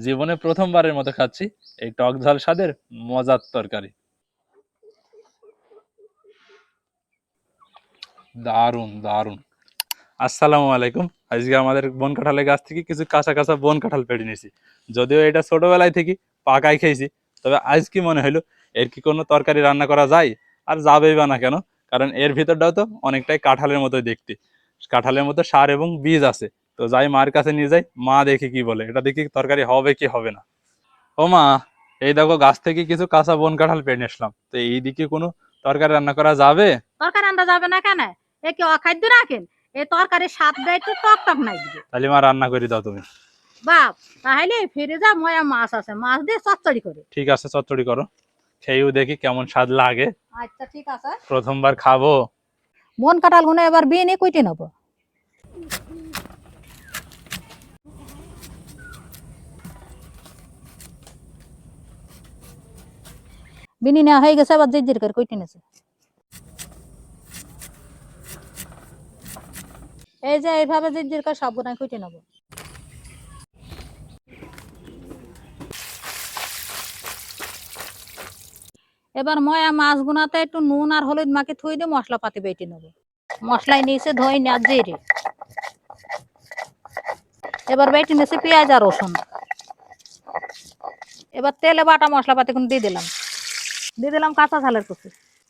জীবনে প্রথমবারের মতো খাচ্ছি এই টক ঝাল স্বাদের মজার তরকারি। দারুণ দারুণ। আসসালামু আলাইকুম। আজকে আমাদের বন কাঁঠালের গাছ থেকে কিছু কাঁচা কাঁচা বন কাঁঠাল পেড়ে নিয়েছি। যদিও এটা ছোটবেলায় থেকে পাকাই খেয়েছি, তবে আজ কি মনে হলো এর কি কোনো তরকারি রান্না করা যায়? আর যাবেই বা না কেন, কারণ এর ভিতরটাও তো অনেকটাই কাঁঠালের মতোই দেখতে। কাঁঠালের মতো সার এবং বীজ আছে। তো যাই মার কাছে নিয়ে যাই, মা দেখি কি বলে, এটা দেখি তরকারি হবে কি হবে না। ও মা, এই দেখো গাছ থেকে কিছু কাঁচা বন কাঁঠাল পেড়ে আসলাম, তো এইদিকে কোনো তরকারি রান্না করা যাবে? তরকারি রান্না যাবে না কেন? এ কি অখাদ্য রাখেন? এই তরকারির স্বাদ দেয় তো টক টক নাই দিবে। তাহলে মা রান্না করে দাও তুমি। বাপ, তাহলে ফিরে যা, ময়া মাছ আছে, মাছ দিয়ে চচ্চড়ি করে। ঠিক আছে, চচ্চড়ি করো, খেয়েও দেখি কেমন স্বাদ লাগে। আচ্ছা ঠিক আছে। প্রথমবার খাবো। মন কাঁঠাল গুনে এবার বিয়ে নিয়ে কুইটে নেবো। বিনি নেওয়া হয়ে গেছে, এবার জির করে কুইটে নেছে। এই যে এইভাবে জির করে সব গুনায় কুইটে নেবো। এবার ময়া মাছ গুনাতে একটু নুন আর হলুদ মাকে থুই দিয়ে মশলা পাতি বেটে নেবো। মশলাই নিয়েছে ধই না জিরে। এবার বেটে নিয়েছে পেঁয়াজ আর রসুন। এবার তেলে বাটা মশলা পাতি দিয়ে দিলাম। দিয়ে দিলাম কাঁচা ঝালের কুচি,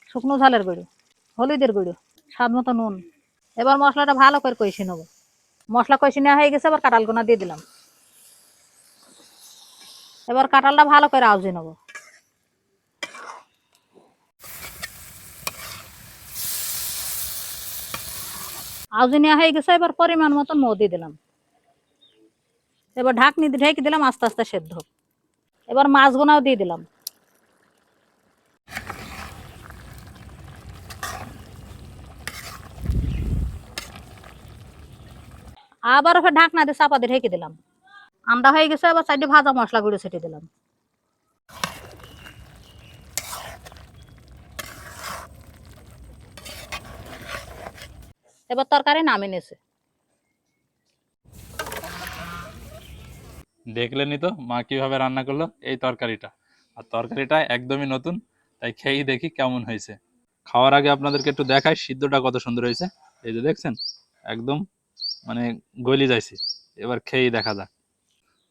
শুকনো ঝালের গুঁড়ো, হলুদের গুঁড়ো, স্বাদ মতো নুন। এবার মশলাটা ভালো করে কষে নেবো। মশলা কষে নেওয়া হয়ে গেছে, এবার কাঁঠালগুনা দিয়ে দিলাম। এবার কাঁঠালটা ভালো করে আউজে নেবো। আউজে নেওয়া হয়ে গেছে, এবার পরিমাণ মতন মৌ দিয়ে দিলাম। এবার ঢাকনি দিয়ে ঢেকে দিলাম, আস্তে আস্তে সেদ্ধ। এবার মাছগুনাও দিয়ে দিলাম। আবার ওকে ঢাকনা দিয়ে চাপা দিয়ে ঢেকে দিলাম। আন্দা হয়ে গেছে, এবার সাইডে ভাজা মশলা গুঁড়ো ছেটে দিলাম। এবার তরকারি নামিয়ে নিয়েছে। দেখলেনই তো মা কিভাবে রান্না করলো এই তরকারিটা। আর তরকারিটা একদমই নতুন, তাই খেয়েই দেখি কেমন হয়েছে। খাওয়ার আগে আপনাদেরকে একটু দেখাই সিদ্ধটা কত সুন্দর হয়েছে। এই যে দেখছেন, একদম মানে গলি যাইছে। এবার খেয়েই দেখা যাক।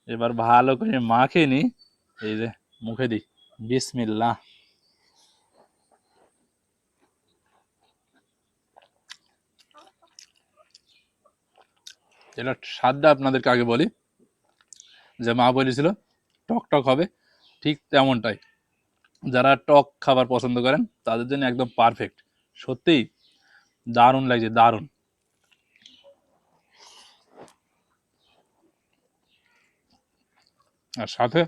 এবার ভালো করে মাখিয়ে নি। এই যে মুখে দিই, বিসমিল্লাহ। এটা স্বাদটা আপনাদেরকে আগে বলি, যে মা বলেছিল টক টক হবে, ঠিক তেমনটাই। যারা টক খাবার পছন্দ করেন তাদের জন্য একদম পারফেক্ট। সত্যিই দারুণ লাগছে, দারুণ। আর সাথে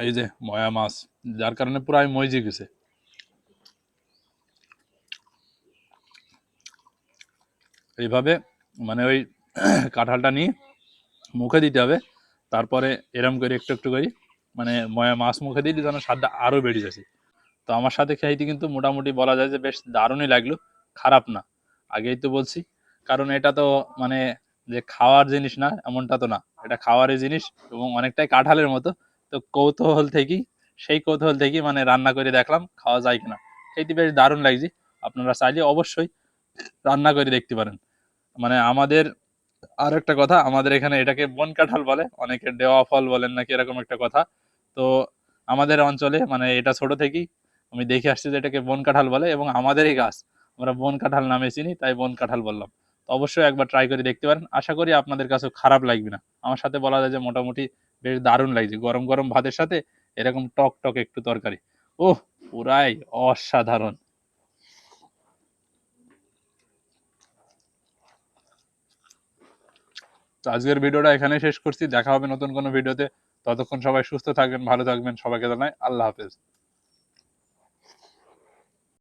এই যে ময়া মাছ, যার কারণে পুরো মজে গেছে। এইভাবে মানে ওই কাঁঠালটা নিয়ে মুখে দিতে হবে, তারপরে এরম করে একটু একটু করে মানে ময়া মাছ মুখে দিলে যেন স্বাদটা আরও বেড়ে যাচ্ছে। তো আমার সাথে খাইতে কিন্তু মোটামুটি বলা যায় যে বেশ দারুণই লাগলো, খারাপ না। আগেই তো বলছি, কারণ এটা তো মানে যে খাওয়ার জিনিস না এমনটা তো না, এটা খাওয়ারই জিনিস এবং অনেকটাই কাঁঠালের মতো। তো সেই কৌতূহল থেকেই মানে রান্না করে দেখলাম খাওয়া যায় কিনা। খেতে বেশ দারুণ লাগছে। আপনারা চাইলে অবশ্যই রান্না করে দেখতে পারেন। মানে আমাদের আর একটা কথা, আমাদের এখানে এটাকে বন কাঁঠাল বলে, অনেকে দেওয়া ফল বলেন নাকি এরকম একটা কথা। তো আমাদের অঞ্চলে মানে এটা ছোট থেকেই আমি দেখে আসছি যে এটাকে বন কাঁঠাল বলে, এবং আমাদেরই গাছ, আমরা বন কাঁঠাল নামে চিনি, তাই বন কাঁঠাল বললাম। তো অবশ্যই একবার ট্রাই করে দেখতে পারেন, আশা করি আপনাদের কাছেও খারাপ লাগবে না। আমার সাথে বলা যায় যে মোটামুটি বেশ দারুণ লাগছে গরম গরম ভাতের সাথে এরকম টক টক একটু তরকারি। ওহ, পুরাই অসাধারণ। তো আজকের ভিডিওটা এখানেই শেষ করছি, দেখা হবে নতুন কোনো ভিডিওতে। ততক্ষণ সবাই সুস্থ থাকবেন, ভালো থাকবেন, সবাইকে জানাই আল্লাহ হাফেজ।